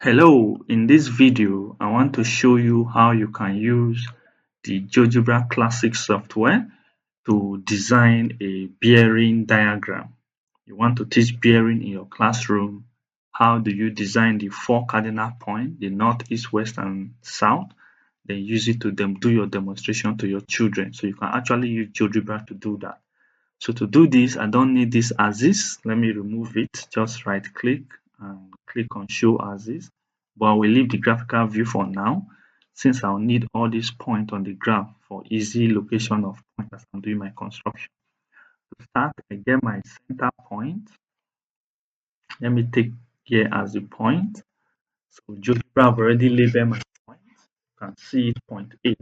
Hello, in this video, I want to show you how you can use the Geogebra Classic software to design a bearing diagram. You want to teach bearing in your classroom. How do you design the four cardinal points, the north, east, west, and south? Then use it to do your demonstration to your children. So you can actually use Geogebra to do that. So to do this, I don't need this as is. Let me remove it. Just right click and click on show as is. But I will leave the graphical view for now, since I'll need all these points on the graph for easy location of points as I'm doing my construction. To start, I get my center point. Let me take here as the point. So GeoGebra have already labeled my point. You can see it, point A.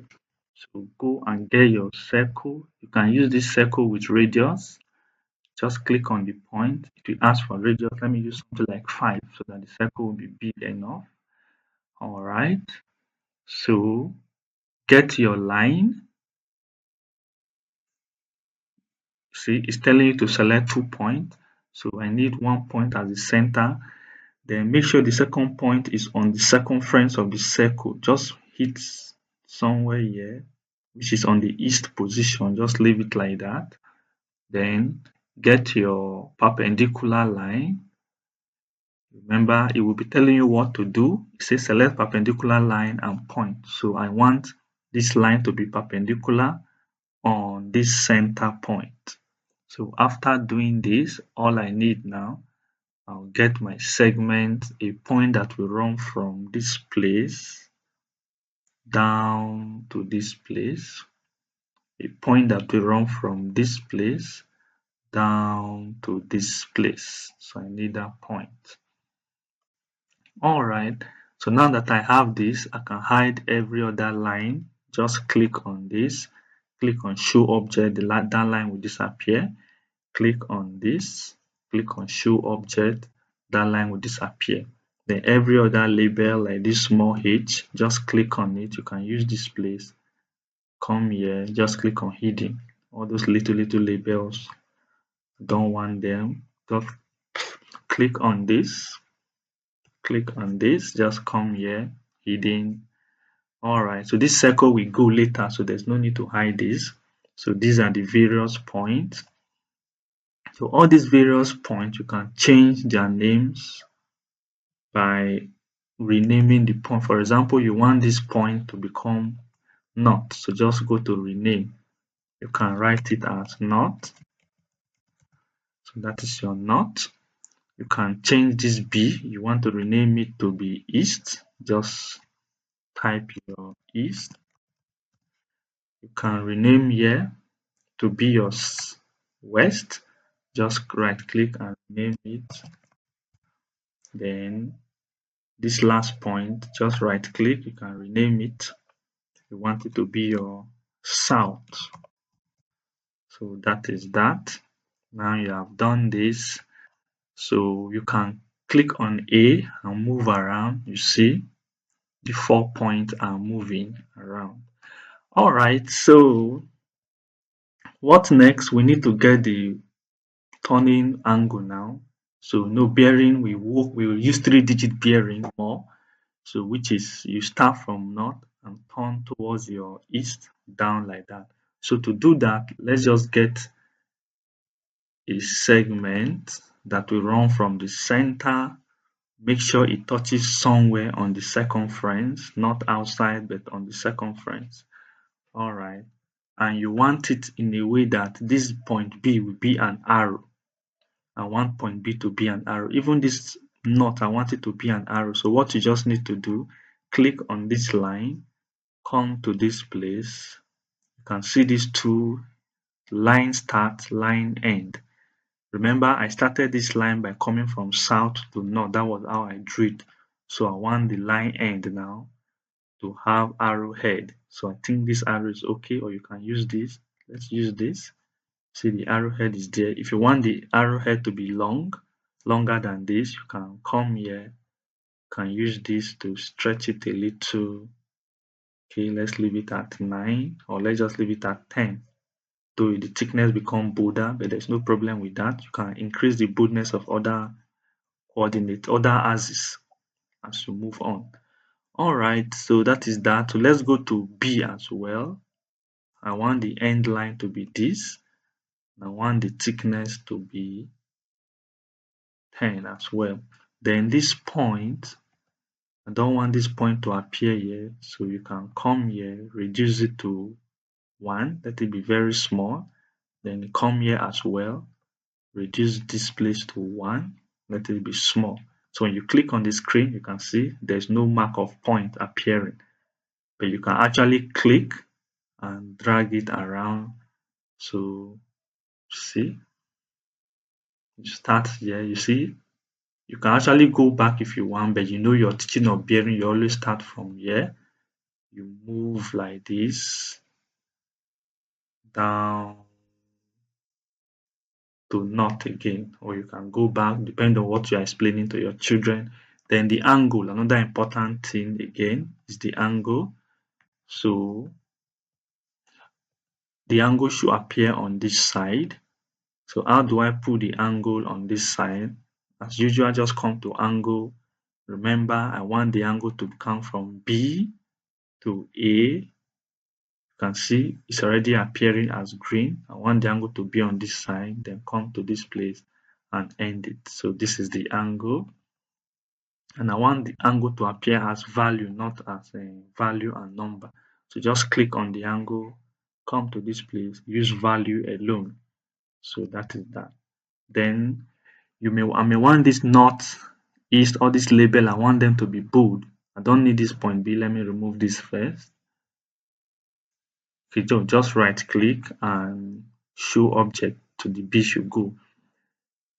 So go and get your circle. You can use this circle with radius. Just click on the point. It will ask for radius. Let me use something like 5 so that the circle will be big enough. All right. So get your line. See, it's telling you to select 2 points. So I need 1 point as the center. Then make sure the second point is on the circumference of the circle. Just hit somewhere here, which is on the east position. Just leave it like that. Then get your perpendicular line. Remember, it will be telling you what to do. It says select perpendicular line and point. So I want this line to be perpendicular on this center point. So after doing this, all I need now, I'll get my segment, a point that will run from this place down to this place, a point that will run from this place down to this place. So I need that point. All right, so now that I have this, I can hide every other line. Just click on this, click on show object, that line will disappear. Click on this, click on show object, that line will disappear. Then every other label like this small h, just click on it. You can use this place. Come here, just click on hidden. All those little labels, don't want them. Just click on this. Click on this, just come here, hidden. All right, so this circle will go later, so there's no need to hide this. So these are the various points. So all these various points, you can change their names by renaming the point. For example, you want this point to become north, so just go to rename. You can write it as north. So that is your north. You can change this B. You want to rename it to be east. Just type your east. You can rename here to be your west. Just right click and rename it. Then this last point, just right click, you can rename it. You want it to be your south. So that is that. Now you have done this. So you can click on A and move around. You see the 4 points are moving around. All right, so what next? We need to get the turning angle now. So no bearing, we will use 3-digit bearing more. So which is you start from north and turn towards your east down like that. So to do that, let's just get a segment that will run from the center. Make sure it touches somewhere on the circumference, not outside but on the circumference. All right, and you want it in a way that this point B will be an arrow. I want point B to be an arrow. Even this north, I want it to be an arrow. So what you just need to do, click on this line, come to this place. You can see these two line start, line end. Remember, I started this line by coming from south to north. That was how I drew it. So I want the line end now to have arrowhead. So I think this arrow is okay, or you can use this. Let's use this. See, the arrowhead is there. If you want the arrowhead to be longer than this, you can come here. You can use this to stretch it a little. Okay, let's leave it at 9, or let's just leave it at 10. So the thickness become bolder, but there's no problem with that. You can increase the boldness of other coordinates, other axes as you move on. Alright, so that is that. So let's go to B as well. I want the end line to be this. I want the thickness to be 10 as well. Then this point, I don't want this point to appear here, so you can come here, reduce it to 1, let it be very small. Then come here as well, reduce this place to 1, let it be small. So when you click on the screen, you can see there's no mark of point appearing, but you can actually click and drag it around. So see, you start here, you see, you can actually go back if you want, but you know you're teaching of bearing, you always start from here. You move like this down to not again, or you can go back depending on what you are explaining to your children. Then the angle, another important thing again is the angle. So the angle should appear on this side. So how do I put the angle on this side? As usual, just come to angle. Remember, I want the angle to come from B to A. You can see it's already appearing as green. I want the angle to be on this side, then come to this place and end it. So this is the angle. And I want the angle to appear as value, not as a value and number. So just click on the angle, come to this place, use value alone. So that is that. Then I may want this north, east, or this label, I want them to be bold. I don't need this point B. Let me remove this first. Okay, just right click and show object to the B should go.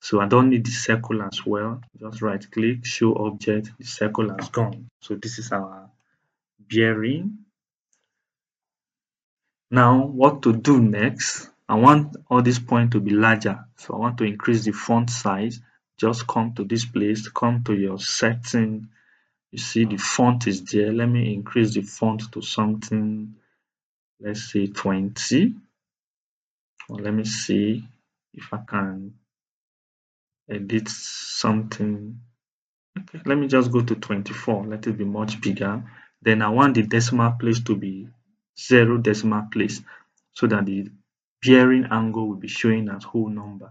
So I don't need the circle as well. Just right click, show object, the circle has gone. So this is our bearing. Now what to do next? I want all these points to be larger. So I want to increase the font size. Just come to this place, come to your setting. You see the font is there. Let me increase the font to something, let's say 20. Or let me see if I can edit something. Okay, let me just go to 24. Let it be much bigger. Then I want the decimal place to be 0 decimal place so that the bearing angle will be showing as whole number.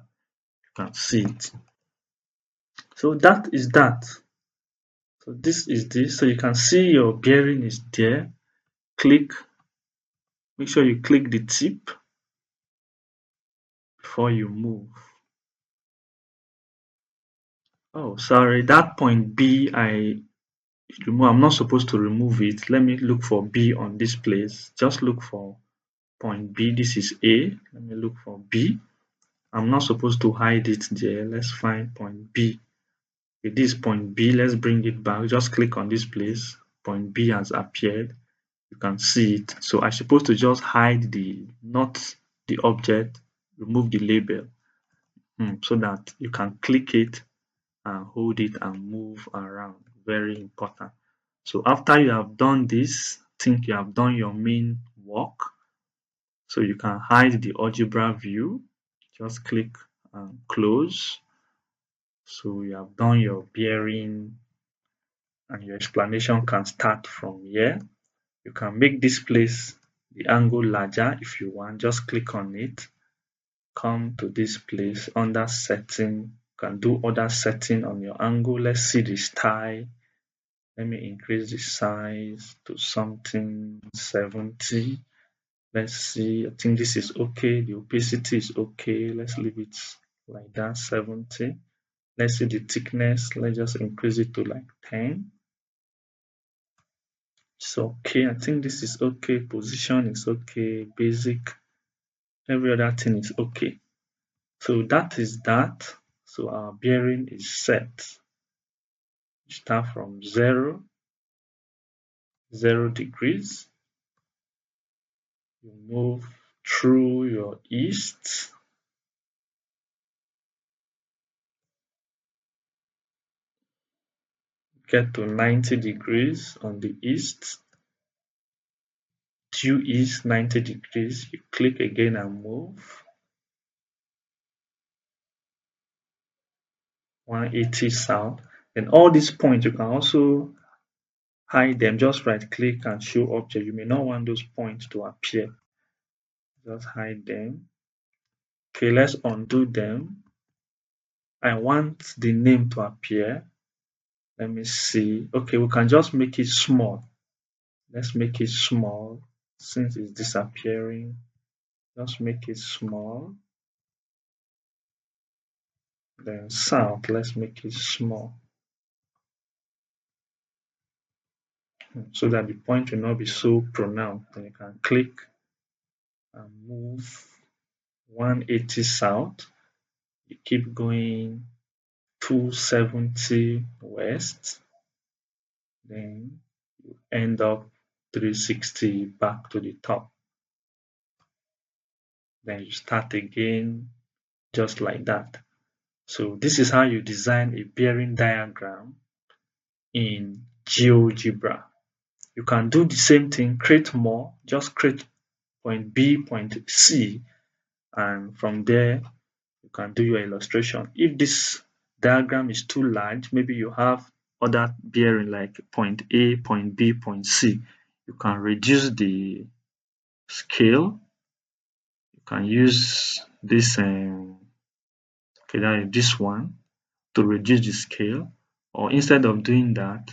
You can see it. So that is that. So this is this. So you can see your bearing is there. Click. Make sure you click the tip before you move. Oh, sorry, that point B, I'm not supposed to remove it. Let me look for B on this place. Just look for point B. This is A. Let me look for B. I'm not supposed to hide it there. Let's find point B. With this point B, let's bring it back. Just click on this place. Point B has appeared. You can see it. So I'm supposed to just hide not the object, remove the label, so that you can click it and hold it and move around. Very important. So after you have done this, think you have done your main work. So you can hide the algebra view. Just click and close. So you have done your bearing and your explanation can start from here. You can make this place the angle larger if you want. Just click on it. Come to this place under setting. You can do other setting on your angle. Let's see the style. Let me increase the size to something 70. Let's see. I think this is okay. The opacity is okay. Let's leave it like that, 70. Let's see the thickness. Let's just increase it to like 10. It's okay. I think this is okay. Position is okay. Basic. Every other thing is okay. So that is that. So our bearing is set. Start from 0 degrees. You move through your east. Get to 90 degrees on the east. Due east 90 degrees. You click again and move. 180 south. Then all these points, you can also hide them. Just right click and show object. You may not want those points to appear. Just hide them. Okay, let's undo them. I want the name to appear. Let me see. Okay, we can just make it small. Let's make it small since it's disappearing. Just make it small. Then sound, let's make it small so that the point will not be so pronounced. Then you can click and move 180 south. You keep going 270 west. Then you end up 360 back to the top. Then you start again just like that. So this is how you design a bearing diagram in Geogebra. You can do the same thing, create more, just create point B, point C, and from there you can do your illustration. If this diagram is too large, maybe you have other bearing like point A, point B, point C, you can reduce the scale. You can use this okay, that is this one to reduce the scale, or instead of doing that,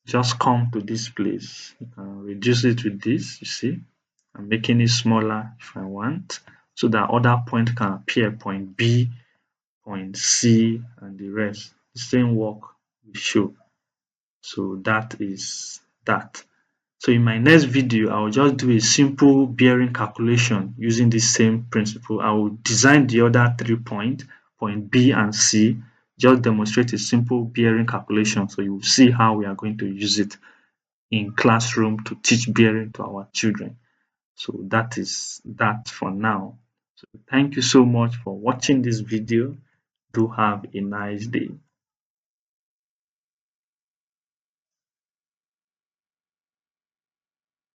just come to this place. You can reduce it with this, you see. I'm making it smaller if I want, so that other point can appear, point B, point C, and the rest. The same work will show. So that is that. So in my next video, I will just do a simple bearing calculation using the same principle. I will design the other 3 points, point B and C, just demonstrate a simple bearing calculation. So you will see how we are going to use it in classroom to teach bearing to our children. So that is that for now. So thank you so much for watching this video. Do have a nice day.